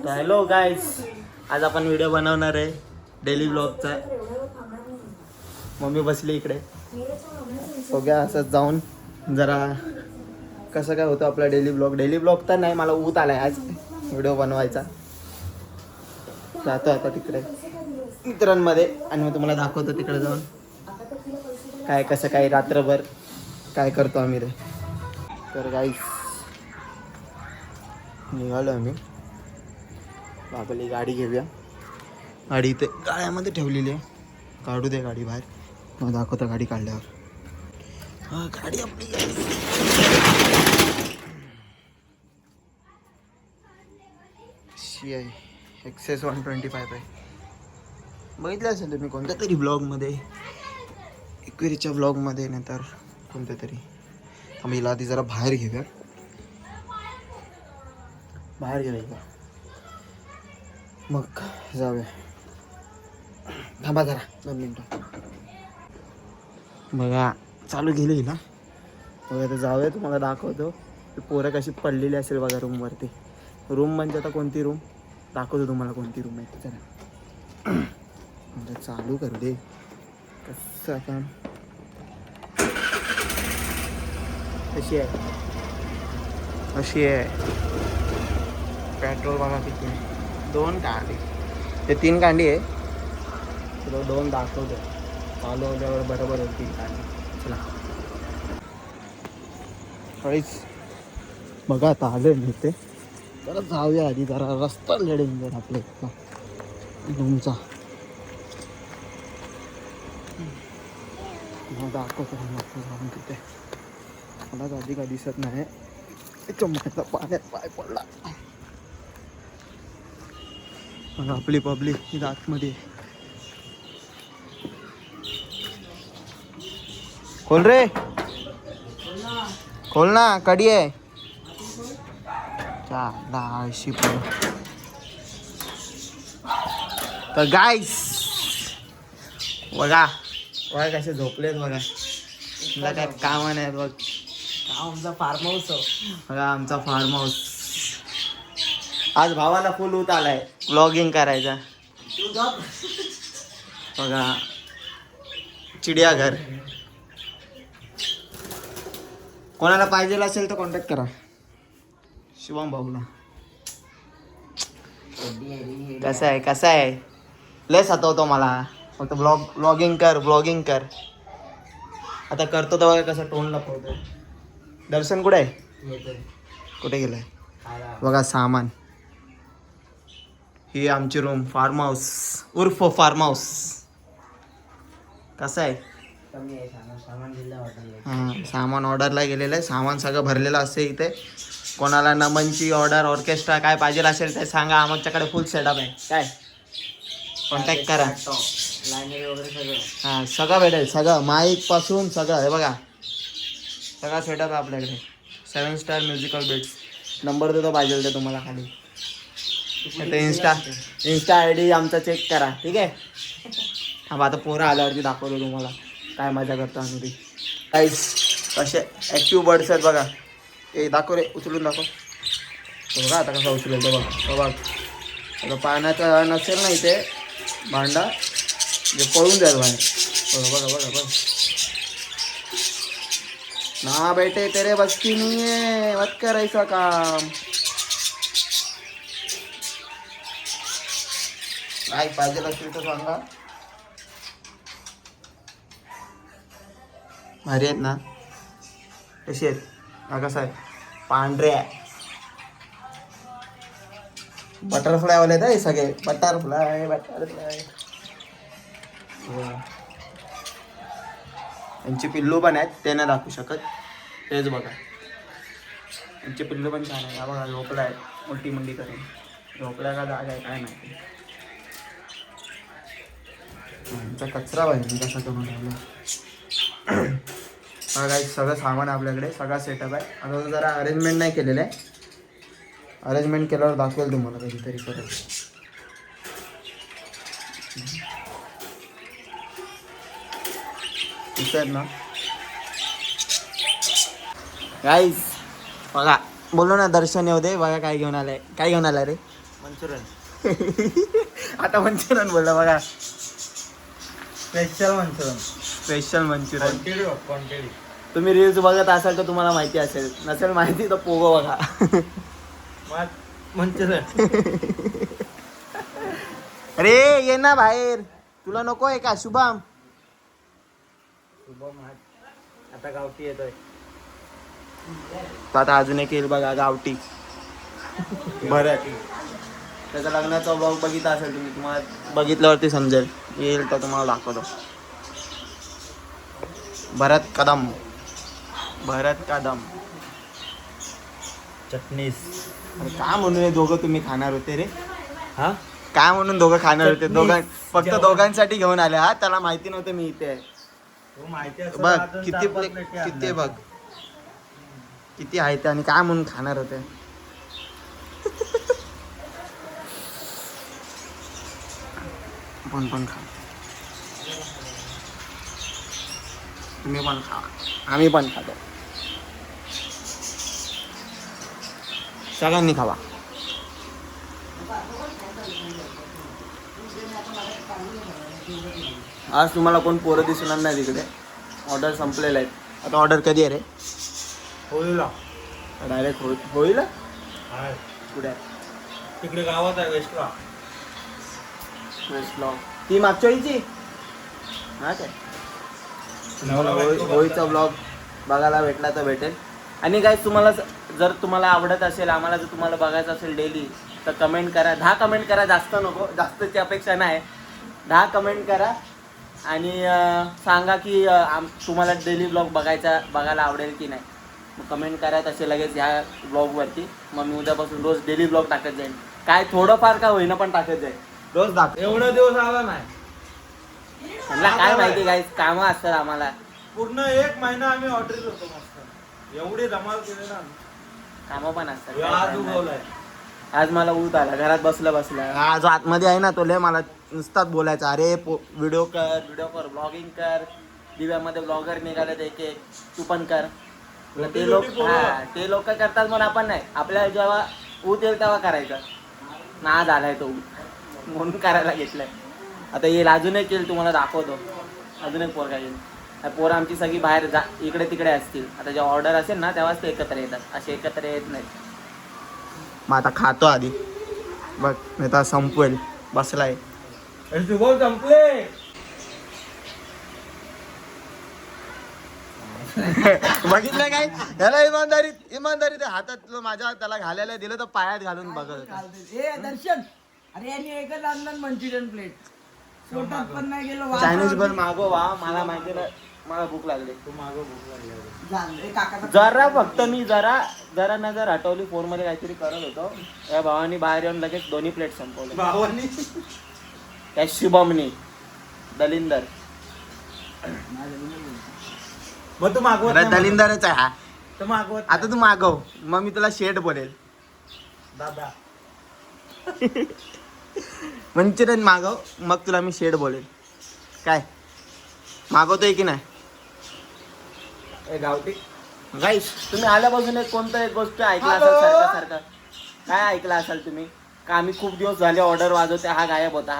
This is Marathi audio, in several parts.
हॅलो गाईस, आज आपण व्हिडिओ बनवणार आहे डेली ब्लॉगचा. मम्मी बसली इकडे. बघूया असंच जाऊन जरा कसं काय होतं आपला डेली ब्लॉग तर नाही, मला ऊत आलाय आज व्हिडिओ बनवायचा. जातो आता तिकडे मित्रांमध्ये आणि मग तुम्हाला दाखवतो तिकडे जाऊन काय कसं काय रात्रभर काय करतो आम्ही रे. तर गाईस निघालो आम्ही. आपली गाडी घेऊया. गाडी इथे गाड्यामध्ये ठेवलेली आहे. काढू दे गाडी बाहेर, मग दाखवतो गाडी काढल्यावर. हा गाडी आपली शी आहे, एक्सेस 125 आहे. बघितलं असेल तुम्ही कोणत्या तरी ब्लॉगमध्ये, इक्वेरीच्या ब्लॉगमध्ये, नाही तर कोणत्या तरी. आम्ही हिला आधी जरा बाहेर घेऊया. मग जाऊया. थांबा जरा 2 मिनटं. बघा चालू गेली हिला. बघा तर जाऊया, तुम्हाला दाखवतो. पोरं कशी पडलेली असेल बघा रूमवरती. रूम म्हणजे आता कोणती रूम दाखवतो तुम्हाला, कोणती रूम आहे. चला म्हणजे चालू करू दे. कसं काम कशी आहे पेट्रोल बघा किती आहे. 2 कांडी, ते 3 कांडी आहे. तुला 2 दाखवतो, चालू होल्यावर बरोबर होईल 3 कांडी. चला काहीच बघा आता आले मी ते. जरा जाऊया आधी, जरा रस्ता डेंजर आपल्या इथला रूमचा. दाखवतो जाऊन तिथे. मला आधी काय दिसत नाही. चमकाचा पाण्यात पाय पडला. मग आपली पब्लिक ही आतमध्ये. खोल रे, खोल ना, कडी आहे. तर गाईस बघा कसे झोपलेत बघा. तुला काय काम नाही बघ. आमचा फार्म हाऊस बघा, आमचा फार्म हाऊस. आज भावाला फुल ऊत आलाय व्लॉगिंग करायचा. बघा चिडियाघर. कोणाला पाहिजे असेल तर कॉन्टॅक्ट करा शिवम भाऊला. कसा आहे लय सतवतो मला. फक्त ब्लॉगिंग कर. आता करतो तेव्हा कसं टोन लपवतोय. दर्शन कुठे आहे, कुठे गेलाय बघा. सामान ही आमची रूम, फार्म हाऊस उर्फ फार्म हाऊस. कसं आहे सामान ऑर्डरला गेलेलं आहे. सामान सगळं भरलेलं असते इथे. कोणाला नमनची ऑर्डर, ऑर्केस्ट्रा काय पाहिजे असेल ते सांगा. आमच्याकडे फुल सेटअप आहे. काय कॉन्टॅक्ट करा. हां सगळं भेटेल, सगळं माईक पासून सगळं. हे बघा सगळा सेटअप आहे आपल्याकडे. 7 स्टार म्युझिकल बेट्स. नंबर देतो पाहिजे ते तुम्हाला खाली. ते इंस्टा ID आमचा चेक करा, ठीक आहे. हा आता पोरं आल्यावरती दाखवतो तुम्हाला काय मजा करतो आम्ही ती. काहीच कसे ॲक्टिव्ह बर्ड्स आहेत बघा. ए दाखव रे, उचलून दाखव. बघा आता कसा उचलेल तो बघ. बघ आता पाण्याचा नसेल ना इथे भांडा, जे पळून जाईल बाहेर. बघा ना बेटे, तेरे बस की नहीं है, मत कर ऐसा काम. काय पाहिजे असेल तर सांगा. भारी आहेत ना, कशी आहेत. हा कसा आहे, पांढरे आहे. बटरफ्लायवाले आहेत हे सगळे. बटरफ्लाय. यांची पिल्लू पण आहेत, ते नाही दाखवू शकत. तेच बघा यांचे पिल्लू पण छान आहे. हा बघा झोपला आहे मोठी मुंडी करून. झोपल्या का जागा आहे काय माहिती. आमचा कचरा पाहिजे कसा करून राहिला. हा काय सगळं सामान आपल्याकडे, सगळा सेटअप आहे. आता जरा अरेंजमेंट नाही केलेलं आहे. अरेंजमेंट केल्यावर दाखवेल तुम्हाला कधीतरी परत. दिसत ना गाईस. बघा बोललो ना दर्शन येऊ दे. बघा काय घेऊन आलाय रे. मंचुरियन. आता मंचुरियन बोलला बघा. Special Manchurian. Special Manchurian. Quantity. तुम्ही रील्स बघत असाल तर तुम्हाला माहिती असेल, नसेल माहिती तर पोगो बघा. मंचुरियन. अरे ये ना बाहेर, तुला नको आहे का शुभम? आता गावठी येतोय. तो आता अजून एक येईल बघा गावठी. बरं, त्याचा लग्नाचा ब्लॉग बघितला असेल तुम्ही, तुम्हाला बघितल्यावरती समजेल. येईल तर तुम्हाला दाखवतो. भरत कदम. चटणीस. अरे का म्हणून हे दोघं तुम्ही खाणार होते रे? हा काय म्हणून दोघं खाणार होते? चटणी. फक्त जेवण. दोघांसाठी घेऊन आले. हा, त्याला माहिती नव्हतं मी इथे आहे. माहिती असेल बघ अजून किती 4-5 प्लेट, प्लेटी किती आणल्या. बघ किती आहे ते, आणि काय म्हणून खाणार होते. पण खा, तुम्ही पण खा, आम्ही पण खातो. सगळ्यांनी खावा. आज तुम्हाला कोण पोरं दिसणार नाही तिकडे. ऑर्डर संपलेला आहे. आता ऑर्डर कधी आहे रे? होळीला. डायरेक्ट होईल. हाय. कुठे आहे? तिकडे गावात आहे वेस्टला. वेस्ट ब्लॉग ती मागच्या वेळीची. हा काय होळीचा ब्लॉग बघायला भेटला तर भेटेल. आणि काय तुम्हाला जर तुम्हाला आवडत असेल, आम्हाला जर तुम्हाला बघायचं असेल डेली, तर कमेंट करा. 10 कमेंट करा, जास्त नको, जास्तची अपेक्षा नाही. 10 कमेंट करा आणि सांगा की तुम्हाला डेली ब्लॉग बघायला आवडेल की नाही. मग कमेंट करा तसे लगेच ह्या ब्लॉगवरती. मग मी उद्यापासून रोज डेली ब्लॉग टाकत जाईन. काय थोडंफार का होईना पण टाकत जाईल. रोज दाखव. एवढा दिवस आला नाही. त्यांना काय माहिती काय कामं असतात आम्हाला. पूर्ण 1 महिना आम्ही ऑर्डर होतो मस्त. एवढे धमाल केले ना. कामं पण असतात. आज उगवलाय. आज मला ऊत आला घरात बसल्या. हा जो आतमध्ये आहे ना, तो लय मला नुसताच बोलायचा. अरे व्हिडिओ कर, ब्लॉगिंग कर. दिव्यामध्ये ब्लॉगर निघाले एक तू पण कर. ते लोक करतात म्हणून आपण नाही. आपल्याला जेव्हा ऊत येईल तेव्हा करायचं ना. आज आलाय तो ऊत म्हणून करायला घेतलाय. आता येईल, अजून एक येईल, तुम्हाला दाखवतो. अजून एक पोरगा येईल. पोरं आमची सगळी बाहेर इकडे तिकडे असतील. आता जेव्हा ऑर्डर असेल ना तेव्हाच ते एकत्र येतात, असे एकत्र येत नाहीत. मग आता खातो आधी बघ, नाही तर संपवेल. बसलाय. शुभम संपले. बघितलं काय त्याला इमानदारी हातात माझ्या त्याला घालायला दिलं तर पायात घालून बघत. दर्शन, अरे यांनी एकच आणलं मंचुरियन प्लेट. पोटात पण नाही गेलो. चायनीज पण मागवा, मला माहिती नाही, मला भूक लागली. तू मागं भूक लागली. जरा फक्त मी जरा नजर हटवली. फोन मध्ये काहीतरी करत होतो. या भावानी बाहेर येऊन लगेच 2 प्लेट संपवले. भावानी. त्या शुभमनी दलिंदर. मग तू मागवत नाही. दलिंदरच आहे हा. तू मागवत आता तू मागव, मग मी तुला शेट बोलेल. दादा. मंचुरियन मागव, मग तुला मी शेड बोलेल. काय मागवतोय की नाही? गावठी. गाईस, तुम्ही आल्यापासून एक गोष्ट ऐकला असाल सारखं. काय ऐकला असाल तुम्ही? का आम्ही खूप दिवस झाले ऑर्डर वाजवते, हा गायब होता.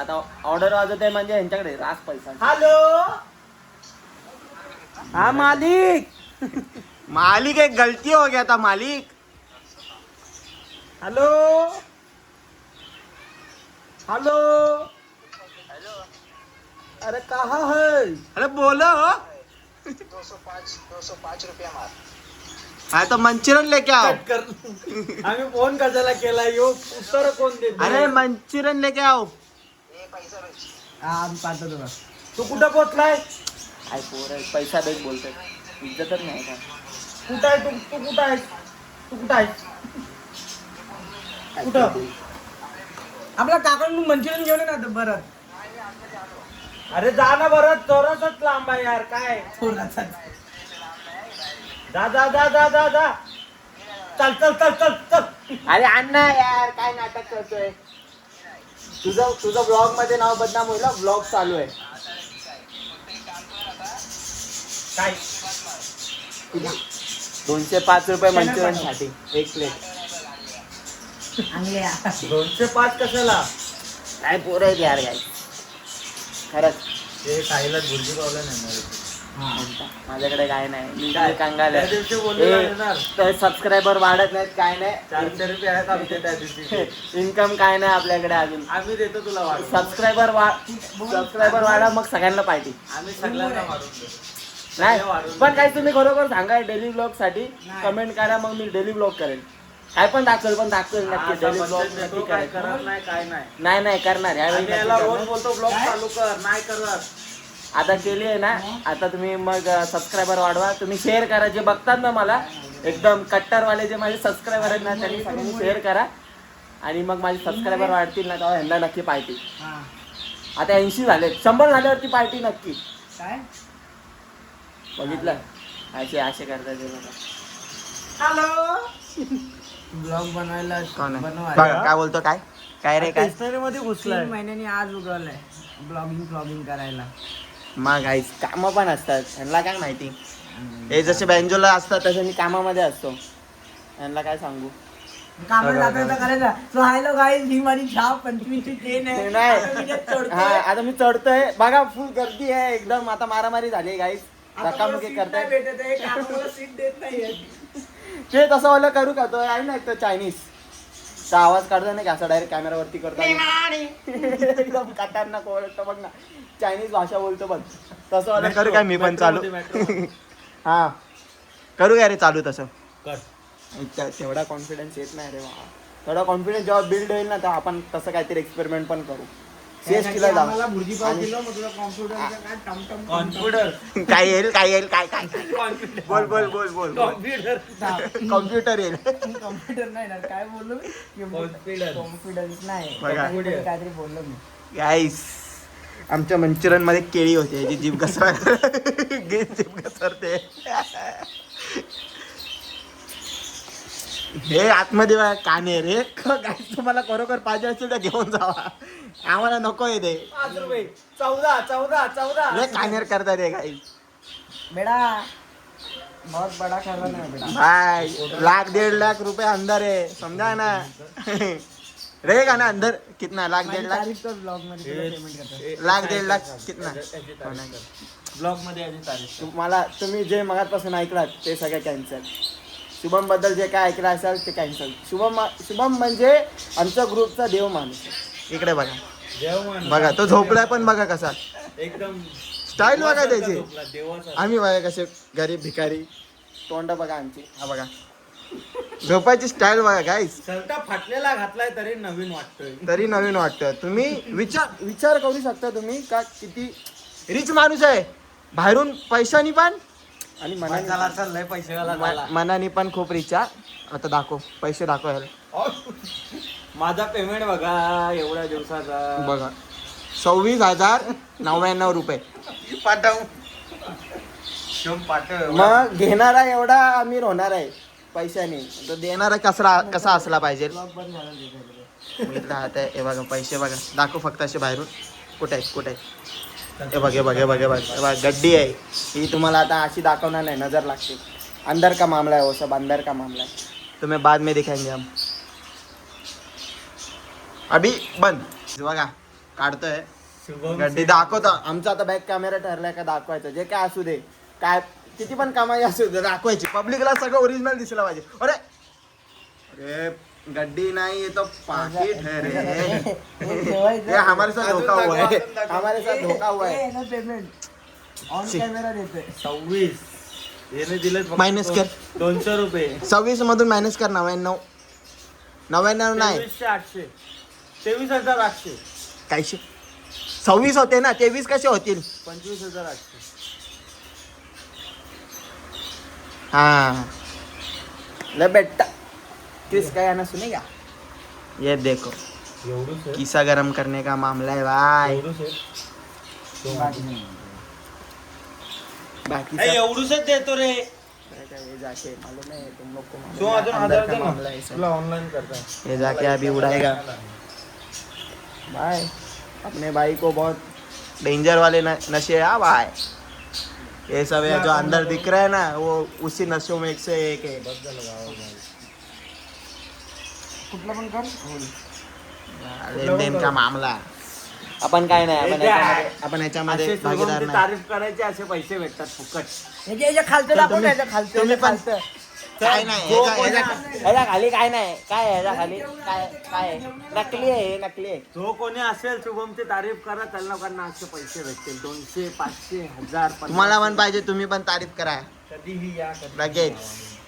आता ऑर्डर वाजवते म्हणजे यांच्याकडे रास पैसा. हॅलो. हाँ मालिक. मालिक एक गलती हो गया था मालिक. हॅलो. हेलो. अरे कहाँ है? अरे बोलो. 205 रुपया मार. हाँ तो मंचुरियन लेके आओ. आम्ही फोन कशाला केला? यो उत्तर कोण देत? अरे मंचुरियन लेके आओ. पैसा भेट. आम्ही पाहतो तुला. तू कुठं पोहोचलाय? काय पोर पैसा देत बोलतोय, इज्जतच नाही का? कुठं आहे तू? तू कुठं आहेस? तू कुठं आहेस? कुठं? आपल्या काकांकडून मंचुरियन घेऊन ये ना बरं. अरे जा ना बरं, चोराचाच लांब आहे यार. काय थोडासा. जा जा जा जा जा जा. चल चल चल चल चल. अरे अण्णा यार, काय नाटक करतोय? तुझं ब्लॉग मध्ये नाव बदनाम होईल. ब्लॉग चालू आहे. काय 205 रुपये मंचुरियन साठी 1 प्लेट. चांगल्या 205 कशाला? काय पोरं आहेत यार काय खरंच. ते खायला भुर्जी पावला नाही माझ्याकडे काय नाही, मी काय? कंगाल त्या दिवशी बोललेला आहे. येणार. तर सबस्क्रायबर वाढत नाहीत काय नाही, 400 रुपये आहेत आमचे त्या दिवशी. इन्कम काय नाही आपल्याकडे अजून. आम्ही देतो तुला वाढून. सबस्क्रायबर वाढा मग सगळ्यांना पाहिजे. आम्ही सगळ्यांना वाढून देऊ. नाही वाढून पण काही तुम्ही खरोखर सांगा डेली ब्लॉग साठी नाही. कमेंट करा, मग मी डेली ब्लॉग करेन. काय पण दाखवेल नक्की आता डेली ब्लॉग बंद देतो, काय करत नाही काय नाही. नाही करणार यावेळी आम्ही नक्की याला रोज करणार. बोलतो ब्लॉग काय? चालू कर, नाही करत. आता केली आहे ना, आता तुम्ही मग सबस्क्रायबर वाढवा, तुम्ही शेअर करा. जे बघतात ना मला एकदम कट्टरवाले जे माझे सबस्क्रायबर आहेत ना, त्यांनी सगळ्यांनी शेअर करा आणि मग माझे सबस्क्रायबर वाढतील ना तेव्हा ह्यांना नक्की पार्टी. हा आता 80 झाले, 100 झाल्यावरती पार्टी नक्की. काय बघितलं असे करतात ते बघा. हॅलो ब्लॉग बनवायला बनवा काय बोलतो काय रे काय स्टेशनरी मध्ये घुसलाय. 3 महिन्यांनी आज उगवलंय ब्लॉगिंग करायला. मग गाईस कामं पण असतात ह्यांना काय माहिती. हे जसे बँजोला असतात तसे मी कामामध्ये असतो, ह्यांना काय सांगू. कामाला जाता करायचा. सो हॅलो गाईज, ही माझी छाप 25 ची ट्रेन आहे. नाही आता मी त्यात चढतोय. हा आता मी चढतोय बघा, फुल गर्दी आहे एकदम. आता मारामारी झाली गाईस, आता मला धक्कामुक्की seat नाही करताय. भेटत आहे, काका मला सीट देत नाहीये. ते तसं वाला करू का, तो आहे ना एक तो चायनीज आवाज काढतो नाही का, असं डायरेक्ट कॅमेरावरती करतो एकदम खतरनाक ओळखतो बघ ना, चायनीज भाषा बोलतो बघ तसं वाला करू काय मी पण चालू. हा करू काय रे चालू तसं. तेवढा कॉन्फिडन्स येत नाही रे बाबा. थोडा कॉन्फिडन्स जेव्हा बिल्ड होईल ना तेव्हा आपण तसं काहीतरी एक्सपेरिमेंट पण करू. सीएसटीला जाऊ. आम्हाला भुर्जी पाव दिलं, मग तुला confidence काय टमटम कॉन्फिडर काय येईल काय बोल कॉम्प्युटर कॉम्प्युटर येईल. कॉम्प्युटर नाही ना, काय बोललो Confidence. कॉन्फिडन्स नाही, बघा. काहीतरी बोललो मी. गाईस आमच्या मंचुरियन मध्ये केळी होती, याची जीभ जीभ घसरते. हे आतमध्ये बघा काने रे गाईस, तुम्हाला खरोखर पाहिजे असेल तर घेऊन जावा, आम्हाला नको आहे ते. 5 रुपये 14 लय कानेर करतात रे गाईस. बेटा बहुत बड़ा खजाना है बेटा. भाई 1,00,000-1.5 लाख रुपए अंदर है, समझा ना. रहेगा ना अंदर कितना, 1,00,000-1.5 लाख, तारीख तो ब्लॉग मध्ये तुला पेमेंट करतो. 1,00,000-1.5 लाख कितना. ब्लॉग मध्ये याची तारीख. तुम्हाला तुम्ही जे मगापासून ऐकलात ते सगळं कॅन्सल. शुभम बद्दल जे काय ऐकलं असाल ते कॅन्सल. शुभम म्हणजे आमच्या ग्रुपचा देव माणूस. इकडे बघा जेवण बघा तो झोपलाय पण बघा कसा, एकदम स्टाईल बघा त्याची. झोपला, देवाचा. आम्ही बघा कसे गरीब भिकारी, तोंड बघा आमची. हा बघा झोपायची स्टाईल बघा गाईस, शर्ट फाटलेला घातलाय तरी नवीन वाटतोय. तरी नवीन वाटतं. तुम्ही विचार करू शकता तुम्ही का किती रिच माणूस आहे, बाहेरून पैशानी पण आणि लय पैसेवाला मनानी पण खूप रिच. आता दाखव पैसे दाखव यार. माझा पेमेंट बघा एवढ्या दिवसाचा बघा 26,099 रुपये. पाठव पाठव. मग घेणारा एवढा अमीर होणार आहे पैशाने, तर देणारा कसा असला पाहिजे. बघितलं आता हे बघा पैसे बघा, दाखव फक्त असे बाहेरून. कुठे आहे हे बघ गड्डी आहे ही. तुम्हाला आता अशी दाखवणार नाही, नजर लागते. अंदर का मामला है वो सब, अंदर का मामला है, तुम्हें बाद में दिखाएंगे हम. अभी बंद. बघा काढतोय गड्डी, दाखवतो. आमचा आता बॅक कॅमेरा ठरलाय का दाखवायचं, जे काय असू दे, काय किती पण कमाई असू दे दाखवायची. पब्लिकला सगळं ओरिजिनल दिसलं पाहिजे. अरे गड्डी नाही, ये तो पाकिट है रे. ये हमारे साथ धोखा हुआ है, हमारे साथ धोखा हुआ है. पेमेंट ऑन कॅमेरा देतोय. 26 याने दिले मायनस कर. 200 रुपये. 26 मधून मायनस कर 99 नाही 23,800 23,800 काय 26 होते ना, 23 कसे होतील. 25,800. हाँ ले बेटा किस का गाना सुनेगा. ये देखो एवढंच किस्सा गरम करने का मामला है भाई. बाकी सब एवढूच देतो रे. ये जाके मालूम है तुम लोग को, तो मालूम अजून है, अंदर 1000 का दे ना. मामला है सब. तुला ऑनलाइन करता. ये जाके अभी उड़ाएगा भाई. अपने भाई को बहुत डेंजर वाले नशे है. हाँ भाई ये सब है जो अंदर दिख रहा है ना, वो उसी नशों में 1 से 1 है. कुठला पण कर लेनदेन का मामला. आपण काय नाही, आपण याच्यामध्ये असे भागीदार शुभमची नाही. तारीफ करायची, असे पैसे भेटतात फुकट. याच्या खालचं दाखव ना, याच्या खालचं, तुम्ही पण- खालचं. काय नाही जो ह्याच्या खाली काय नाही, काय आहे ह्याच्या खाली काय काय आहे? नकली आहे, हे नकली आहे. जो कोणी असेल शुभमची तारीफ करा, त्यांना लोकांना असे पैसे भेटतील. 200, 500, 1000. तुम्हाला पण पाहिजे, तुम्ही पण तारीफ करा कधीही या, लगेच.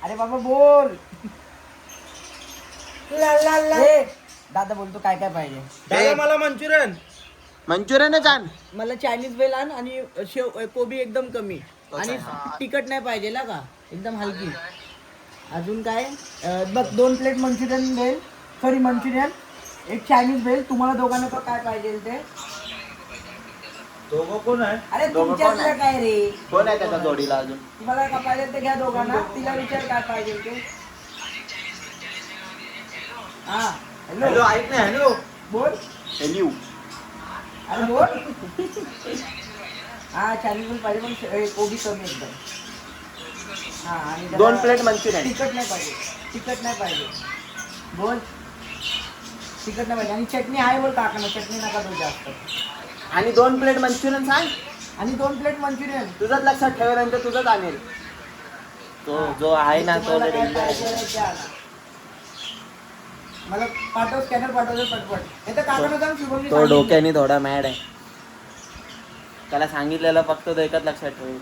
अरे बाबा बोल. ए, दादा बोलतो काय काय पाहिजे. दादा मला मंचुरियन. मंचुरियनच आण. मला चायनीज वेल आण आणि शेव कोबी एकदम कमी आणि तिखट नाही पाहिजे ना का, एकदम हलकी. अजून काय बघ, 2 प्लेट मंचुरियन वेल, सॉरी मंचुरियन, एक चायनीज वेल. तुम्हाला दोघांना पण काय पाहिजे ते. दोघं कोण आहे? अरे तुमच्यातलं काय रे, कोण आहे त्याच्या जोडीला अजून? तुम्हाला काय पाहिजे ते घ्या दोघांना. तिला विचार काय पाहिजे ते. हा हॅलो, हॅलो ऐक ना. हॅलो, बोल. एलियू. अरे बोल. हा चायनीज वेल पाहिजे पण कोबी कमी एकदम. हा आणि 2 प्लेट मंचुरियन. तिखट नाही पाहिजे, तिखट नाही पाहिजे. बोल, तिखट नाही पाहिजे. आणि चटणी आहे बोल काका, चटणी नका देऊ जास्त. आणि 2 प्लेट मंचुरियन सांग. आणि 2 प्लेट मंचुरियन. तुझंच लक्षात ठेवेल, तुझंच आणेल. तो जो आहे ना तो तुम्हाला लय काय danger आहे. पाहिजे ते आणा. मला पाठव, स्कॅनर पाठवतो पटपट. हे तर काकांना सांग, शुभमनी तो सांगितलं. डोक्याने थोडा मॅड आहे. त्याला सांगितलेलं फक्त तो एकच लक्षात ठेवेल.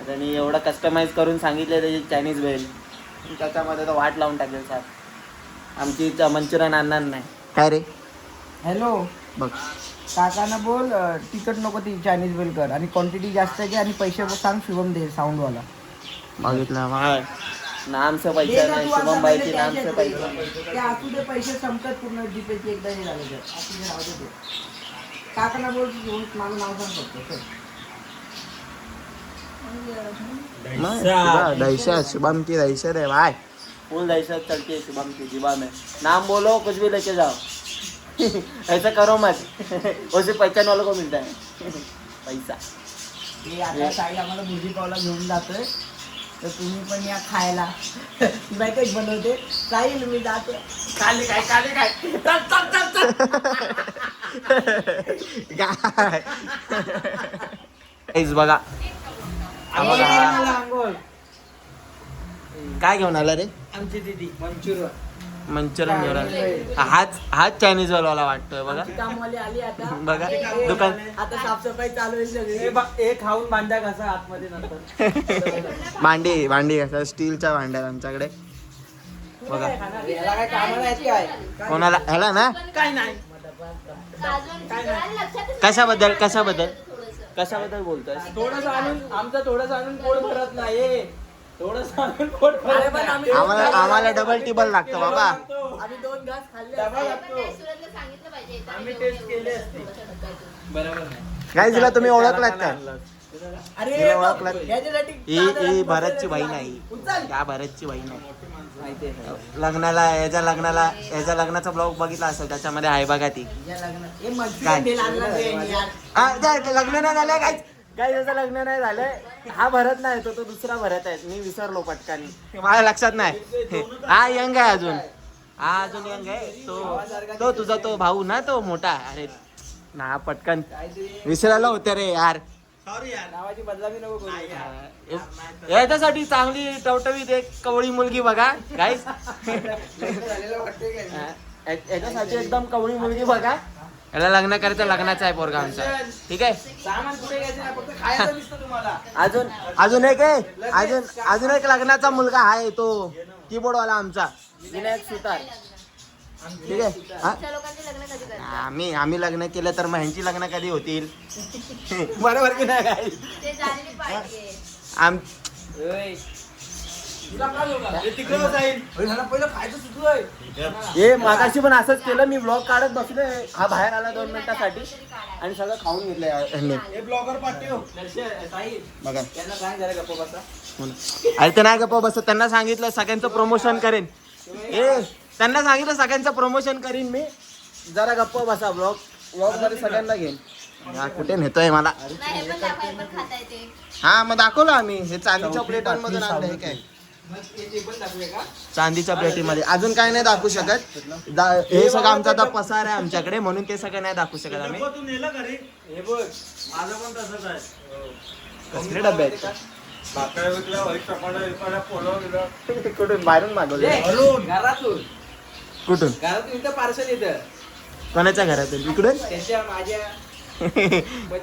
त्यांनी एवढं कस्टमाइज करून सांगितलं त्याची चायनीज वेल, त्याच्यामध्ये तो वाट लावून टाकेल सर. आमची मंचुरियन आणणार नाही. काय रे हॅलो बघ, काकांना बोल तिखट नको ती चायनीज वेल कर आणि क्वांटिटी जास्त घे आणि पैसे सांग शुभम दे साऊंडवाला. बघितलं नाम से दे पैसा ना नाही, तू आता शुभम पहिले बाईची नाम से त्यांच्यात पैसा दे. नाही. ते असू दे, पैसे संपतात पूर्ण जीपेची एकदा हे झालं तर. असू दे, राहू दे ते. काकांना बोल घेऊन माझं नाव सांग फक्त. दहशत शुभम की दहशत है भाई. फुल दहशत चलती है शुभम की जीवा में. नाम बोलो कुछ भी लेके जाओ. ऐसा करो मत. उसे पहचान वालों को मिलता है पैसा. हे आता साई आम्हाला भुर्जी पावला घेऊन जातोय, तर तुम्ही पण या खायला. बाई काही बनवते साईल, मी जातो. काले काय, काले काय. चल चल चल चल. गाईज बघा, अंघोळ. काय घेऊन आला रे? आमची दीदी मंचुरियन. मंचुरियन घेऊन आला. हाच चायनीज वाला वाटतोय बघा. कामवाली आली आता. बघा दुकान. आता साफसफाई चालू आहे सगळी. हे खाऊन भांड्या घासा आतमध्ये नंतर. भांडी कसं स्टीलच्या भांड्यात आमच्याकडे बघा. याला काय कामाला आहेत काय? कोणाला ह्याला ना काय नाही. कशाबद्दल कशाबद्दल बोलतोय? थोडंसं आणून, आमचं थोडंसं आणून पोट भरत नाही. थोडंसं आणून पोट अरे भरत पण नाही. आम्हाला डबल टिबल लागतं बाबा. आम्ही 2 घास खाल्ले. डबा लागतो. आम्ही टेस्ट केले असते. बरोबर नाही. काय तिला तुम्ही ओळखलात का? अरे तिला ओळखलात? याच्यासाठी ही भरतची बहीण आहे. उचल. या भरतची बहीण आहे. याच्या लग्नाचा ब्लॉग बघितला असेल, त्याच्यामध्ये आहे बघा ती. या लग्नात हे मंचुरियन बिल आणलं ते यार. लग्न नाही झालंय काय त्याचं लग्न नाही झालंय. हा भरत नाही, तो दुसरा भरत आहे. मी विसरलो पटकानी, माझ्या लक्षात नाही. हा यंग आहे अजून. हा अजून यंग आहे. तो तुझा तो भाऊ ना, तो मोठा. अरे ना पटकन विसरायला होते रे यार. नावाची बदलावी नको करू. याच्यासाठी चांगली टवटवीत एक कवळी मुलगी बघा गाईस. याच्यासाठी एकदम कवळी मुलगी बघा. याला लग्न करायचं, लग्नाचा आहे पोरगा आमचा. ठीक आहे. सामान कुठे घ्यायचं नाही, फक्त खायचं दिसतं तुम्हाला. अजून एक लग्नाचा मुलगा आहे, तो कीबोर्ड वाला आमचा विनायक सुतार. ठीक आहे. हा? आम्ही लग्न केलं तर मग ह्यांची लग्न कधी होतील? बरोबर की नाही काय? तिकडं जाईल. पहिलं खायचं सुचू आहे. हे मागाशी पण असंच केलं. मी ब्लॉग काढत बसलोय, हा बाहेर आला 2 मिनिटासाठी आणि सगळं खाऊन घेतलंय ह्यांनी. हे ब्लॉगर पाठव. बघा त्यांना सांग जरा गप्प बसा. अरे ते नाही गप्पा बसत. त्यांना सांगितलं सगळ्यांचं प्रमोशन करेन. त्यांना सांगितलं सगळ्यांचं प्रमोशन करीन मी. जरा गप्प बसा. ब्लॉग मध्ये सगळ्यांना घेईन. कुठे नेतोय मला? हा मग दाखवलं आम्ही. हे चांदीच्या प्लेटांमधून आणलं. हे काय चांदीच्या प्लेटीमध्ये अजून काय नाही दाखवू शकत. हे सगळं आमचा आता पसार आहे आमच्याकडे, म्हणून ते सगळं नाही दाखवू शकत आम्ही. तू नेलं घरी हे बघ माझं पण तसंच आहे. कसले डबे आहेत? भाकऱ्या विकल्या वाईट चपाट्या विकल्या पोलाव दिलं. कुठून बाहेरून मागवले? घरातून कुठून? घरातून इथं पार्सल येतं कोणाच्या घरातून? इकडून? त्यांच्या माझ्या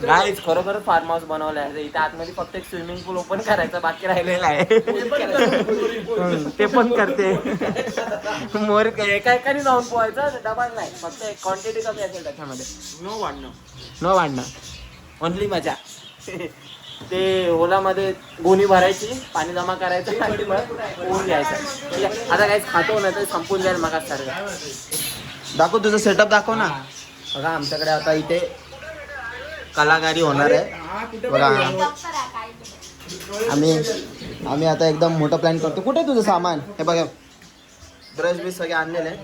गाईज खरोखर फार्म हाऊस बनवलं आहे. इथे आतमध्ये फक्त एक स्विमिंग पूल ओपन करायचं बाकी राहिलेलं आहे. ते पण करते. मोर एका एकाने जाऊन पोहायचं, डबल नाही, फक्त क्वांटिटी कमी असेल त्याच्यामध्ये. नो वाढणं ओनली मजा. ते ओलामध्ये गोणी भरायची, पाणी जमा करायचं आणि मग पोहून घ्यायचं. ठीक आहे, आता काहीच खातो नाही तर संपून जाईल मग सर्व. दाखव तुझं सेटअप दाखव ना. बघा आमच्याकडे आता इथे कलाकारी होणार आहे. बघा आम्ही आता एकदम मोठा प्लॅन करतो. कुठे तुझं सामान? हे बघा ब्रश बिश सगळे आणलेले आहे.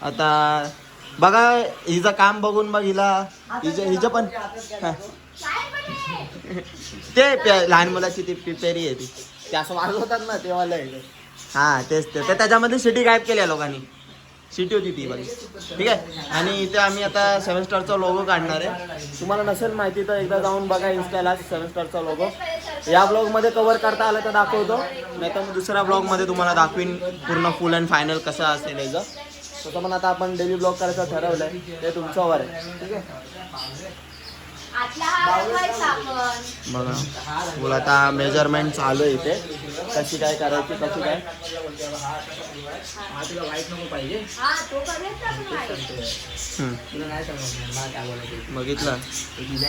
आता बघा हिचं काम बघून बघ हिचं पण ते लहान मुलाची ती पिपेरी आहे ती, ते असं वाजवतात ना तेव्हा लय. हा तेच ते त्याच्यामध्ये सिटी गायब केल्या लोकांनी. सिटी होती ती बघ. ठीक आहे, आणि इथे आम्ही आता 7 स्टारचा लोगो काढणार आहे. तुम्हाला नसेल माहिती तर एकदा जाऊन बघा इंस्टाला 7 स्टारचा लोगो. या ब्लॉगमध्ये कव्हर करता आलं तर दाखवतो, नाही तर दुसऱ्या ब्लॉगमध्ये तुम्हाला दाखवीन पूर्ण फुल अँड फायनल कसं असेल याचं. तसं पण आता आपण डेली ब्लॉग करायचं ठरवलंय, ते तुमच्यावर आहे. ठीक आहे, बघा बोला आता मेजरमेंट चालू आहे इथे, कशी काय करायची कशी काय. बघितलं,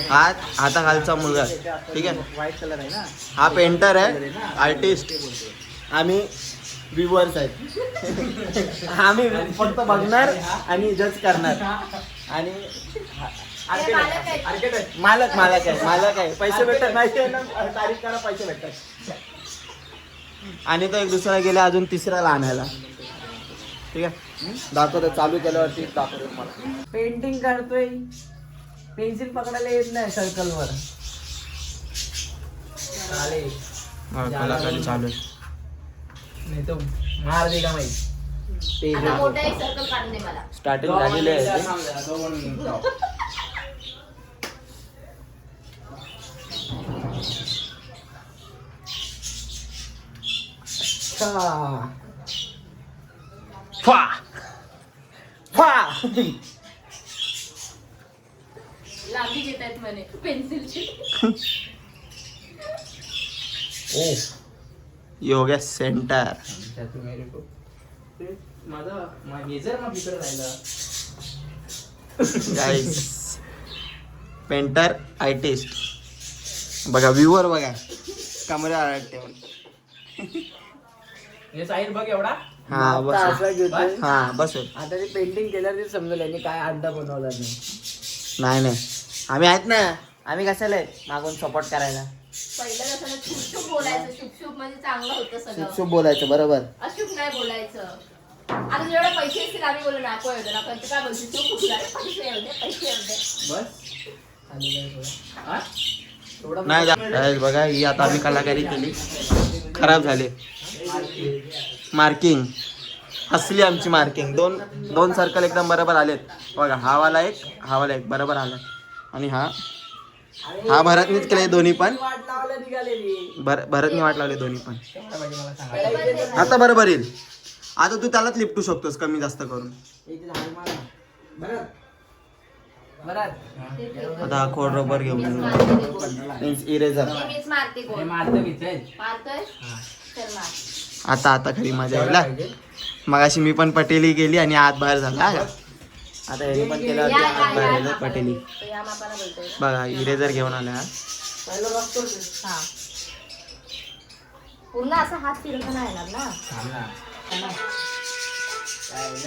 हाताखालचा मुलगा. ठीक आहे, व्हाईट कलर आहे ना. हा पेंटर आहे, आर्टिस्ट. आम्ही व्ह्यूअर्स आहेत. आम्ही फक्त बघणार आणि जज करणार. आणि मालक आहे. पैसे भेटतात माहिती आहे ना, तारीख करा पैसे भेटतात. आणि तो एक दुसरा गेला अजून तिसऱ्याला आणायला. ठीक आहे, दाखवतो चालू केल्यावरती दाखवतो तुम्हाला. पेंटिंग करतोय, पेन्सिल पकडायला येत नाही सर्कलवर. कलाकारी चालू आहे. नाही तो मार दे का माहिती. स्टार्टिंग झालेली आहे. लांबी घेत आहेत म्हणे पेन्सिलची. योगा सेंटर. गाईस पेंटर आर्टिस्ट बघा, व्ह्यूवर बघा कमरे आरटते. हे साईड बघ एवढा. हा बस, हा बस. आता ते पेंटिंग केल्यावर ते समजेल यांनी काय अड्डा बनवला नाही आम्ही आहेत ना. आम्ही कशाला आहेत मागून सपोर्ट करायला. पहिलं कसं शुभ बोलायचं, शुभ म्हणजे चांगलं होतं सगळं. शुभ बोलायचं, बरोबर. अशुभ नाही बोलायचं. आता जेवढे पैसे असतील आम्ही बोलू नको एवढे ना, पण काय बोलते तू कुठला पैसे एवढे. नाही बघा, ही आता आम्ही कलाकारी केली, खराब झाले. मार्किंग असली आमची मार्किंग. दोन सर्कल एकदम बरोबर आलेत बघा. हा वाला एक बरोबर आला. आणि हा भरतनीच केले दोन्ही पण. भरतनी वाट लावले दोन्ही पण. आता बरोबर येईल. आता तू त्यालाच लिपटू शकतोस कमी जास्त करून. आता खोड रबर घेऊन इरेझर. मीच मारते गोल. मारतोय चल मार. आता खरी मजा येईल. मगाशी मी पण पटेली गेली आणि आत बाहेर झाला. आता हे पण केलं पटेली. या मापाला बोलतोय बघा इरेझर घेऊन आला. हा पूर्ण असा हात फिरवता नाही येणार ना.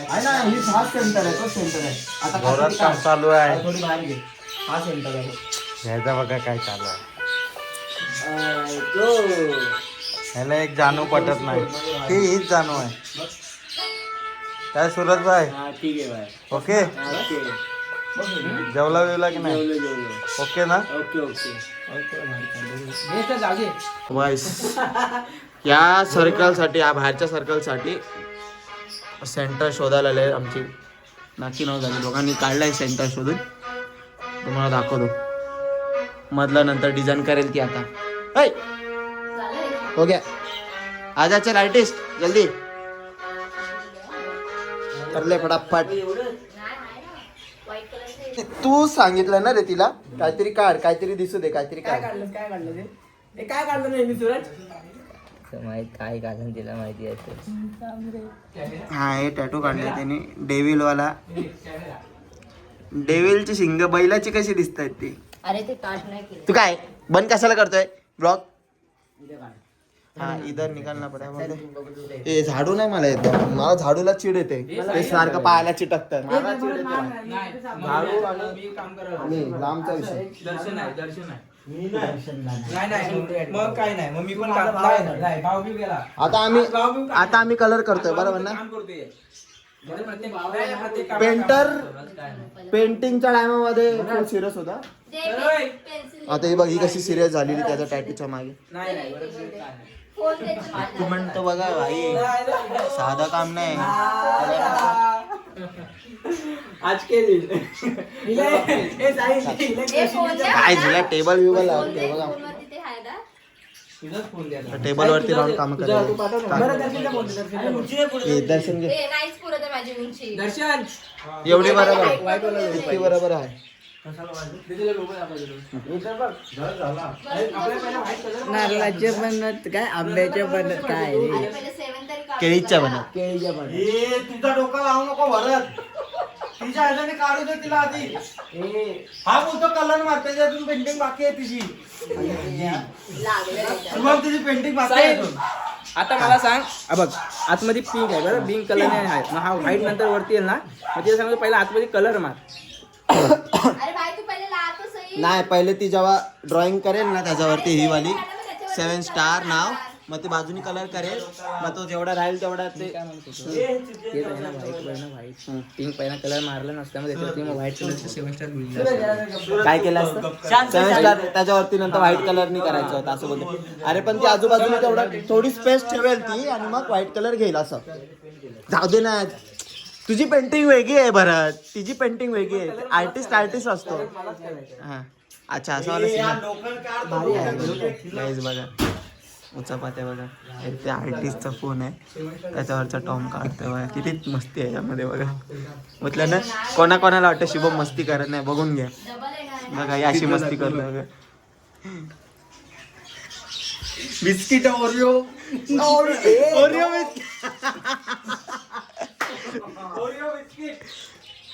हा सेंटर आहे, तो सेंटर आहे. आता काम चालू आहे. थोडी बाहेर घे. हा सेंटर आहे. ह्याचा बघा काय चालू आहे. तो ह्याला एक जाणू पटत नाही, ती हीच जाणू आहे. काय सूरज भाई, ठीक आहे बाय. ओके. जेवला बिवला की नाही? ओके ना. ओके. जाऊ दे. वाईस या सर्कलसाठी, या बाहेरच्या सर्कलसाठी सेंटर शोधायला आले. आमची नाकी नाव झाली, दोघांनी काढलाय सेंटर शोधून. तुम्हाला दाखवतो मधला, नंतर डिझाईन करेल ती. आता ऐ, हो गया, आजा चल आर्टिस्ट जल्दी कर ले फटाफट. व्हाईट कलरचे तू सांगितलं ना रे तिला काहीतरी काढ, काहीतरी दिसू दे, काहीतरी काय काढ. काढलं, काय काढलं ते? हे काय काढलं नाही मी सूरज? माहित काय घालून तिला माहिती आहे. हा हे टॅटू काढले त्याने डेव्हिल वाला. डेव्हिलची शिंग बैलाची कशी दिसत आहेत ती. अरे ते काट नाही केलं. तू काय बंद कशाला करतोय ब्लॉग. हा इधर निघालना पडा. ए झाडू नाही मला येत, मला झाडूला चिड येते. ते सारखं पायाला चिटकत. मला चिड येते. झाडू आणि लांबचा विषय. दर्शन आहे, दर्शन आहे. नाही मग काय नाही, मग मी पण भाव बी गेला. आता आम्ही कलर करतोय बरोबर ना. काम करतोय. म्हणजे प्रत्येक भाव आहे ना, ते काम पेंटर काय नाही. पेंटिंगच्या टायमामध्ये खूप सिरियस होता. ते पेन्सिल आता ही बघ, ही कशी सिरियस झालेली त्याच्या टॅटूच्या मागे. नाही नाही, बरोबर काय नाही. फोन द्यायचं. तू म्हणतो बघा भाई, साधं काम नाही. आज केली. ए, फोन द्या. काय झालं, टेबल बिबल फोन लावते दे, बघा. फोनवरती ते आहे ना. तुझाच फोन द्या. टेबल वरती राहून काम बरं, करायचं. दर्शनला बोलतो, दर्शनला बोलतो. हे दर्शन घे. ते नाहीच पुरत आहे माझी उंची. दर्शन एवढी बरोबर आहे, Height बघून एवढी किती बरोबर आहे. नारळाचे पण काय, आंब्याचे पण काय अरे रे? पहिले 7 तरी काढून केळीच्या बघा. बनत. केळीच्या पण. तुझा डोका लावू नको भरत. तिच्या ह्याच्याने काढू दे तिला आधी. हा बोलतो कलर मार, त्याच्यातून पेंटिंग बाकी आहे तिची. लागलं त्याच्यात. मग तिची पेंटिंग बाकी आहे अजून. आता मला सांग, बघ आतमध्ये पिंक आहे बरं, पिंक कलर नाही आहे. मग हा व्हाईट नंतर वरती येईल ना, मग तिला सांगतो पहिला आतमध्ये कलर मार. अरे बाई तू पहिले लावतो सही. नाही, पहिले ती जेव्हा ड्रॉइंग करेल ना त्याच्यावरती ही वाली 7 स्टार नाव, मग ती बाजूनी कलर करेल. मग तो जेवढा राहील तेवढा ते तेच आहे ना, व्हाईट पहिला व्हाईट, पिंक पहिला कलर मारला नसता, मग त्याच्यावरती मग व्हाईट कलरचे 7 स्टार गुंडा. काय केलं असतं 7 स्टार त्याच्यावरती नंतर व्हाईट कलरनी करायचं होतं असं बोलतो. अरे पण ती आजूबाजूला तेवढा थोडी स्पेस ठेवेल ती आणि मग व्हाईट कलर घेईल असं. जाऊ दे ना, तुझी पेंटिंग वेगळी आहे भरत, तिची पेंटिंग वेगळी आहे. आर्टिस्ट असतो. हा अच्छा, असं वाला गाईज बघा, उचापात्या बघा. त्या आर्टिस्टचा फोन आहे, त्याच्यावरचा टॉम काढतोय बघा. किती मस्ती आहे यामध्ये बघा. म्हटलं ना, कोणाला वाटतं शुभम मस्ती करत नाही, बघून घ्या डबल आहे ना. बघा, ही अशी मस्ती करतो बघा. बिस्किट ओरिओ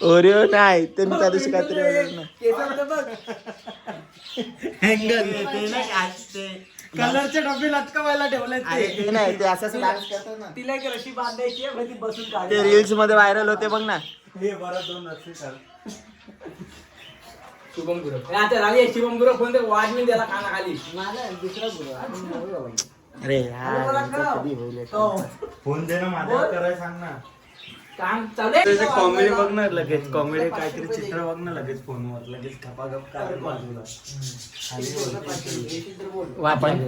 ओरिओ नाही, ते मी त्या दिवशी काहीतरी oreo नाही. कलरचे डबे लटकवायला ठेवले ते नाही, ते असंच डान्स करतात ना, तिला एक रशी बांधायची आहे, मग ती बसून ते काढायची. रील्स मध्ये व्हायरल होते बघ ना. हे बरं 2 रस्सी कर. शुभम गुरु आता राणी शुभम गुरु फोन ते वाजवी त्याला कानाखाली. माझा दुसरा गुरु आहे. आपण बघूया बाई. अरे यार, यांचं कधी होईल हे? फोन दे ना, माझ्या करायला सांग ना. काम चालू आहे. कॉमेडी बघ ना लगेच, कॉमेडी काहीतरी चित्र बघ ना लगेच फोनवर, लगेच खपाखप काढ बाजूला. वापण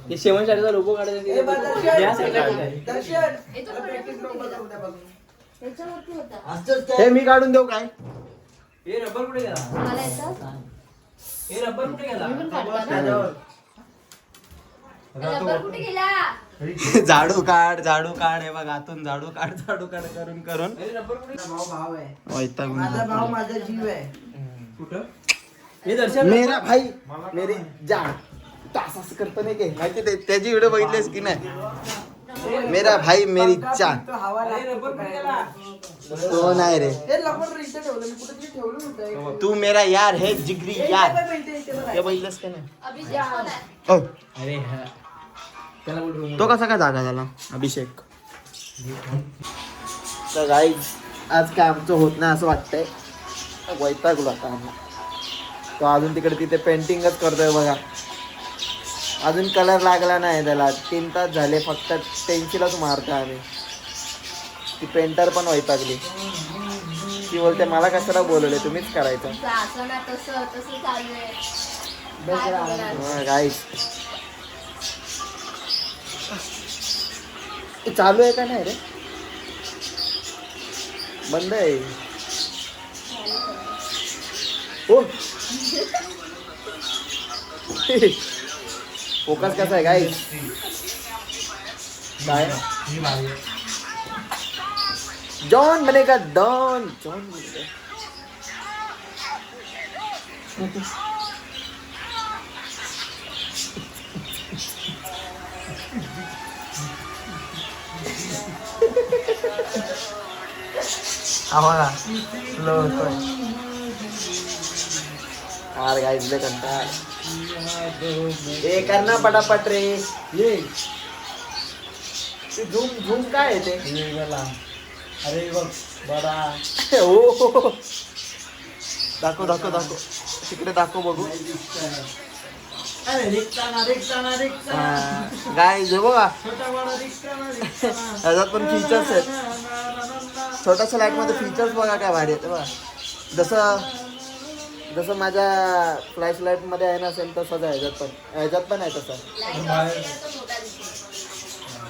हे 7 स्टारचा लोगो ए, बा, काढायचा. दर्शन, दर्शन. हे तो त्याच्यावरती होता. हे मी काढून देऊ काय? हे रबर कुठे गेला? मला येतं. हे रबर कुठे गेला? मी पण काढला ना. रबर कुठे गेला? झाडू काढ हे बघ, आतून झाडू काढ करून हे रबर कुठे गेला? भाऊ आहे. वैतागून माझा जातो. भाऊ माझा जीव आहे. कुठं? हे दर्शन मेरा भाई मेरी जान. तू असं करतो नाही काय माहिती, त्याची व्हिडिओ बघितलीस की नाही? मेरा भाई मेरी जान. तो हवा हे लागतो रबर कुठे गेला? तो नाही रे, हे लपड इथे ठेवलं, मी कुठे ठेवलं होतं. तू मेरा यार है जिगरी यार. इथे बघा. हे बघितलंस का नाही? अभिषेक कोण आहे? ओ, अरे हा. त्याला बोल room तो कसा काय जागा झाला अभिषेक? तर गाईज आज काय आमचं होत नाही असं वाटतंय. वैतागलो आता आम्ही. तो अजून तिकडे तिथे पेंटिंगच करतोय बघा. अजून कलर लागला नाही त्याला. 3 तास झाले फक्त पेन्सिलच मारतोय आम्ही. ती पेंटर पण वैतागली. ती बोलते मला कशाला बोलवले, तुम्हीच करायचं. असं ना तसं चालू आहे. काय बोलणार? गाईज चालू आहे का नाही रे? बंद आहे. हो फोकस कसा आहे काय? जॉन बनेगा डॉन. जॉन बनेगा. आम्हाला स्लो होतोय. यार गाइस ले कंटाळ. ए करना पटापट रे. ये झूम झूम काय आहे ते? अरे बघ बडा. ओ दाखव दाखव दाखव तिकडे दाखव बघू. अरे रिक्षा ना रिक्षा ना रिक्षा. गाइस हे बघा छोटा बडा रिक्षा ना रिक्षा ना. याच्यात पण फीचर्स आहेत. छोट्याशा लाईट मध्ये फीचर्स बघा काय भारी आहेत बघा. जसं माझ्या फ्लॅश लाईट मध्ये आहे ना सेम तसंच आहे ह्याच्यात पण आहे तसं.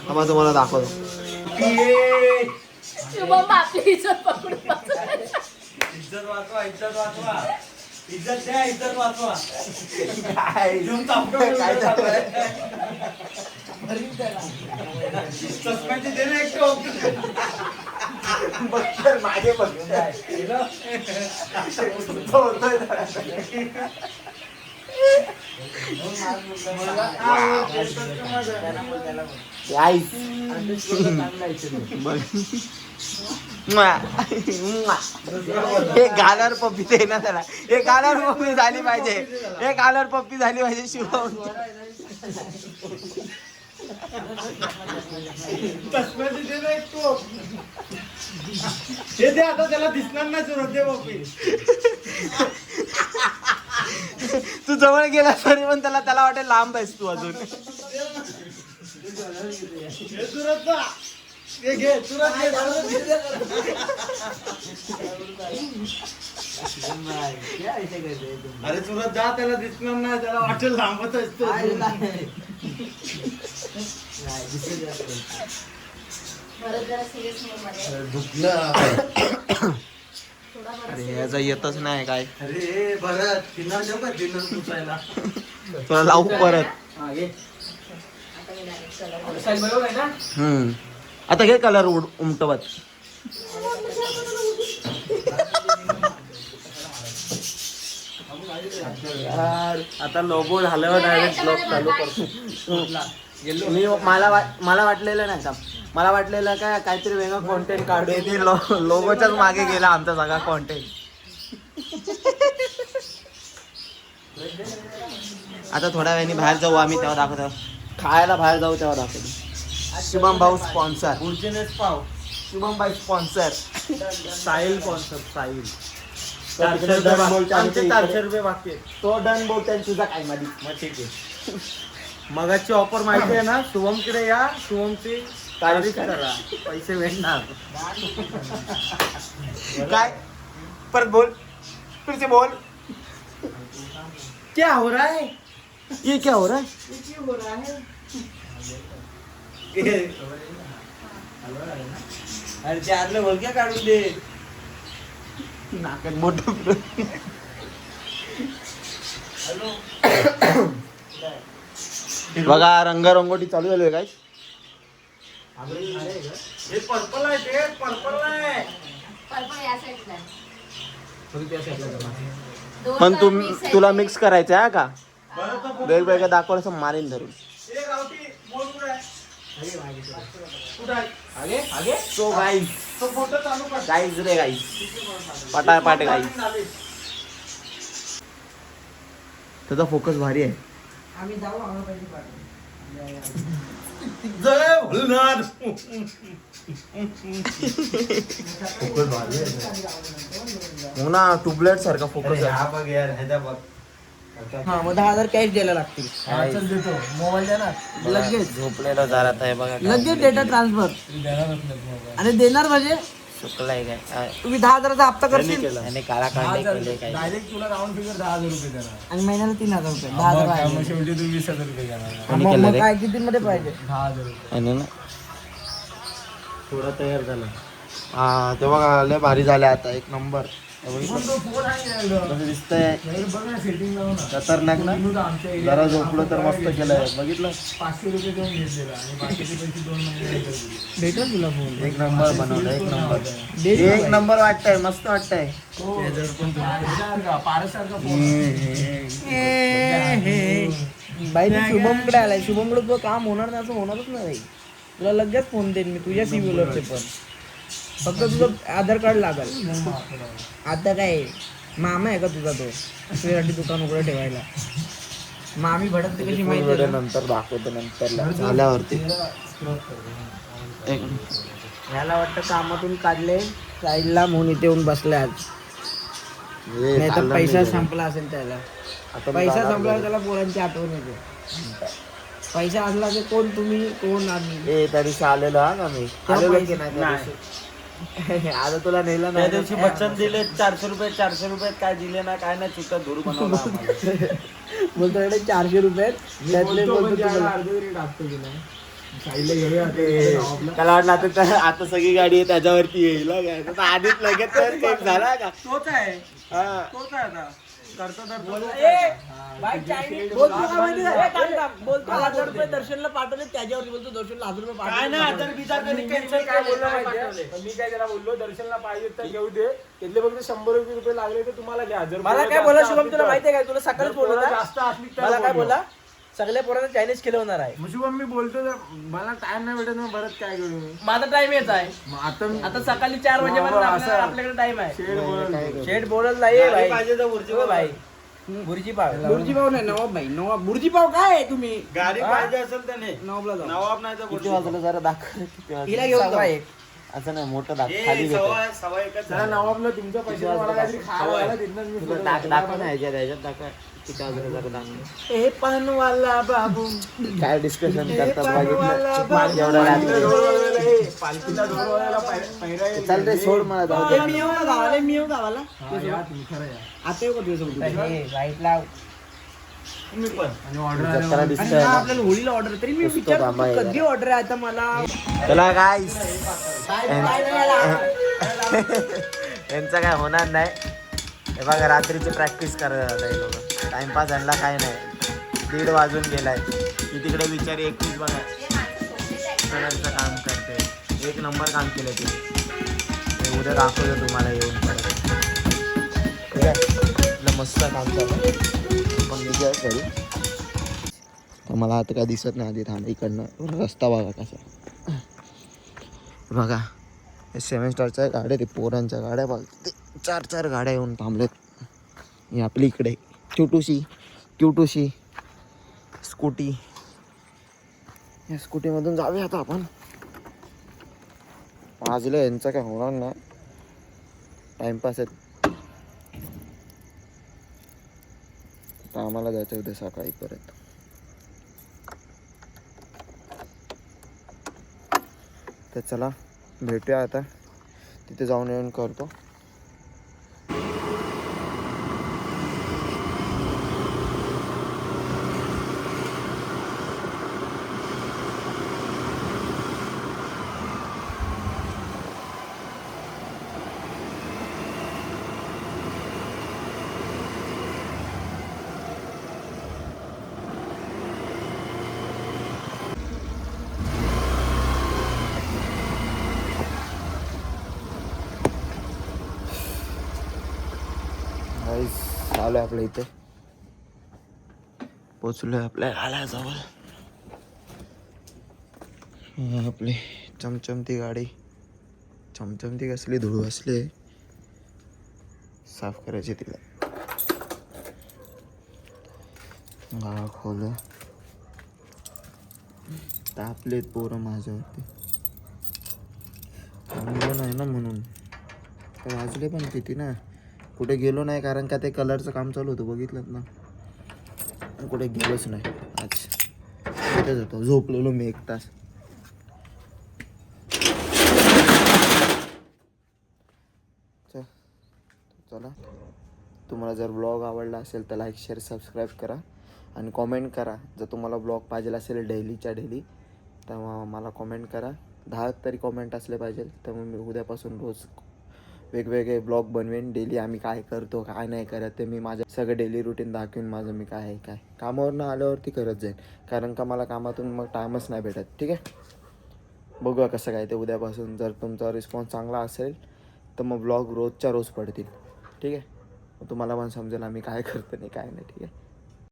आम्हाला तुम्हाला दाखवतो. शुभम आपली इज्जत पकडून इज्जत वाचवा इज्जत वाचवा. इज्जत द्या इज्जत वाचवा. काय घेऊन चापटून काय चालू आहे? सस्पेंड दे ना एक टोक. बघ मागे बघ. होतोय हे गालर पप्पी दे ना त्याला. हे गालर पप्पी झाली पाहिजे. हे गालर पप्पी झाली पाहिजे शिवम. सस्पेंड दे ना एक टोक. हे दे आता त्याला दिसणार नाही सुरत दे बापी. तू जवळ गेला तरी पण त्याला वाटेल लांब आहेस तू अजून. हे सुरत ना. हे घे सुरत घे. अरे सुरत जा त्याला दिसणार नाही. त्याला वाटेल लांबच असतो. भरत जरा सिरियस मध्ये अरे याचा येतच नाही काय. अरे भरत डिनर देऊ का? डिनर पुसायला तुला लावू परत. हा घे. आता मी direct color साईज बरोबर आहे ना? आता घे कलर उमटवत. यार आता लोगो झाल्यावर डायरेक्ट ब्लॉग चालू करतो. मी मला वाटलेलं नाही का. मला वाटलेलं काय काहीतरी वेगळं कॉन्टेंट काढू. ते लोगोच्याच मागे गेला आमचा सगळा कॉन्टेंट. आता थोड्या वेळाने बाहेर जाऊ आम्ही तेव्हा दाखवतो. खायला बाहेर जाऊ तेव्हा दाखवतो. शुभम भाऊ स्पॉन्सर. उर्जिनेस पाव. शुभम भाई स्पॉन्सर. साहिल स्पॉन्सर साहिल. आमचे 400 रुपये बाकी आहेत. तो डन बोलतोय तुझा काय मध्ये. मग ठीक आहे. मगाची ऑफर माहिती आहे ना? शुभमकडे या. शुभमची तारीख करा. पैसे भेटणार. काय परत बोल. फिर से बोल. क्या हो रहा है? ये क्या हो रहा है? अरे ते आतलं भलक्या काढून दे. नाकात मोठं फिरवलं. बघा रंगरंगोटी चालू झाली काय. हे पर्पल आहे. ते पर्पल आहे. पर्पल या साईडला आहे. दोन पण color mix आहे तुला ते. मिक्स करायचं आहे का? बरं तर बोल. वेगवेगळं दाखवलं असं मारीन धरून. ए गावठी बोल कुठे आहे? कुठे आहे? आगे आगे. सो गाईज तो फोटो चालू कर. गाईज रे गाईज पटापट गाईज. त्याचा फोकस भारी आहे. आम्ही जाऊ आम्हाला पाहिजे पाठवू. जय भोलेनाथ. हो ना ट्यूबलाइट सारखा फोकस आहे. हा बघ यार ह्याचा बघ. हा मग 10,000 कॅश द्यायला लागतील. हा चल देतो. मोबाईल द्या ना. लगेच झोपलेला जात आहे बघा. लगेच डेटा ट्रान्सफर. आणि देणार म्हणजे चुकलाय काय. तुम्ही 10,000चा हप्ता करशील आणि काळा काढले केले काय. डायरेक्ट तुला राऊंड फिगर 10,000 रुपये देणार. आणि महिन्याला 3,000 रुपये. 10,000 आहे. मग शेवटी तू 20,000 रुपये घेणार. कोणी मग केलं रे? काय किती मध्ये पाहिजे? 10,000 रुपये. आणि ना थोडा तयार झाला. हा ते बघा लय भारी झाले आता एक नंबर. कसं दिसतंय सेटिंग लावून खतरनाक ना. जरा झोपलं तर मस्त केलंय बघितलं. 500 रुपये देऊन घेतलेला आणि बाकीचे पैसे 2 महिने भेटेल तुला फोन. एक नंबर बनवलं एक नंबर. एक नंबर वाटतंय मस्त वाटतंय. पारसारखा बाई तू शुभमकडे आलाय. शुभमकडे तुझं काम होणार नाही असं होणारच नाही बाई. तुला लगेच फोन देईन मी तुझ्या सिव्हिलरचे पण. फक्त तुझं आधार कार्ड लागल. आता काय मामा आहे का तुझा तो तुझ्यासाठी दुकान उघडं ठेवायला. मामी भडकते कशी माहिती आहे का? नंतर दाखवतो नंतर झाल्यावरती. ह्याला वाटतं कामातून काढले साईडला म्हणून इथे येऊन बसले आज. नाही तर पैसा संपला असेल त्याला. पैसा संपला त्याला पोरांची आठवण येते. पैसा असला की कोण तुम्ही कोण आम्ही. त्या दिवशी आलेलो हा का मी आलेलो की नाही त्या दिवशी? आता तुला नेलं त्या नाही. दिवशी बच्चन दिले 400 रुपये काय दिले ना काय नाही चुका धूर बनवला आम्हाला. बोलतो एवढे 400 रुपये त्यातले बोलतो तुम्हाला. त्याला वाटलं आता सगळी गाडी आहे त्याच्यावरती येईल हा काय. आता आधीच लगेच तर काही झाला का. तोच आहे हा. तोच आहे आता करता बोलतो का माहिती आहे? थांब, थांब. बोलतो 1000 रुपये दर्शनला पाठवले त्याच्यावरती बोलतो दर्शनला 1000 रुपये काय नाही पाठवले. हजार बिजार कधी कॅन्सल काय बोललो माहितीये? पण मी काय त्याला बोललो दर्शनला पाहिजे तर घेऊ दे. त्यातले फक्त 100 रुपये लागले तर तुम्हाला घ्या. जर मला काय बोला शुभम तुला माहिती आहे काय? तुला सकाळीच पोरं बोलला जास्त असली तर मला काय बोललो. बोला सगळ्या पोरांना चायनीज खिलवणार आहे. शुभम मी बोलतो तर मला टाइम नाही भेटत मग परत काय करू मी? माझा टाइम येत आहे. मग आता आता सकाळी 4 वाजेपर्यंत आपल्याकडे टाइम आहे. शेड बोल. शेट बोलत नाही भाई. पाहिजे तर वरची हो भाई बुर्जी पाव. बुर्जी पाव नाही नवाब भाई. नवाब बुर्जी पाव काय आहे तुम्ही? गाडी पाहिजे असेल त्याने नवाबला जाऊ. नवाब नाही तर किती वाजलं जरा दाखव. किती वाजलं? हिला घेऊन जाऊ. असं नाही मोठं दाखव खाली घेतो. सवा एकच जरा नवाबला तुमच्या पैसे मला काहीतरी खायला घाला, तिथनंच मी तुला दाखव ना ह्याच्यात दाखव किती वाजलं जरा दाखव. ए पानवाला बाबू काय डिस्कशन करतात बघितलं एवढं रात्री. पालखीला डोरवायला पहिरा येईल. चल रे सोड मला जाऊ दे. मी येऊ का गावाला? मी येऊ गावाला? या तुम्ही खरं या. आता येऊ का तुझ्यासोबत? राईट लाव. मी पण आणि ऑर्डर जत्रा आणि दिसतंय हा ना. आपल्याला होळीला ऑर्डर तरी मी नुसतं थांबा विचार यायला. कधी ऑर्डर आहे आता मला. चला गाईस काय नाही आला. यांचं काय होणार नाही. हे बघा रात्रीची प्रॅक्टिस करत आता हे लोक. टाइमपास आणला काय नाही. 1:30 वाजून गेलाय. ती तिकडे बिचारी एकटीच बघा कलरचं काम करते. एक नंबर काम केलं ते उद्या दाखवतो तुम्हाला येऊन परत. ठीक आहे आपलं मस्त काम चालू. पण निघा घरी तर मला आता काय दिसत नाही. आधी थांब इकडनं रस्ता बघा कसा. बघा 7 स्टारच्या गाड्या ते पोरांच्या गाड्या बघ. 4 गाड्या येऊन थांबलेत. ही आपली इकडे क्यूटूशी स्कूटी. या स्कूटीमधून जाऊया आता आपण. वाजलं यांचं काय होणार नाही. टाइमपास आहेत. आता आम्हाला जायचं उद्या सकाळी परत. तर चला भेटूया आता. तिथे जाऊन येऊन करतो. आलो आपल्या इथे पोचलोय आपल्या आल्याजवळ. आपली चमचमती गाडी. चमचमती कसली धूळ बसली साफ करायची तिला. गाळा खोल तापलेत पोरं माझ्यावरती. चांगलं नाही ना म्हणून तर वाजले पण किती ना. कुठे गेलो नाही कारण का ते कलरचं काम चालू होतं बघितलं ना. कुठे गेलोच नाही आज. तिथेच होतो झोपलेलो मी 1 तास. चला तुम्हाला जर ब्लॉग आवडला असेल तर लाईक शेअर सबस्क्राईब करा आणि कॉमेंट करा. जर तुम्हाला ब्लॉग पाहिजे असेल डेलीच्या डेली तर मला कॉमेंट करा. 10 तरी कॉमेंट असले पाहिजे. तर मग मी उद्यापासून रोज वेगवेगळे ब्लॉग बनवेन. डेली आम्ही काय करतो काय नाही करत ते मी माझं सगळं डेली रुटीन दाखवेन. माझं मी काय आहे काय कामावरनं आल्यावरती करत जाईन, कारण का मला कामातून मग टाईमच नाही भेटत. ठीक आहे, बघूया कसं काय ते उद्यापासून. जर तुमचा रिस्पॉन्स चांगला असेल तर मग ब्लॉग रोजच्या रोज पडतील. ठीक आहे, मग तुम्हाला पण समजेल आम्ही काय करतो नाही काय नाही. ठीक आहे.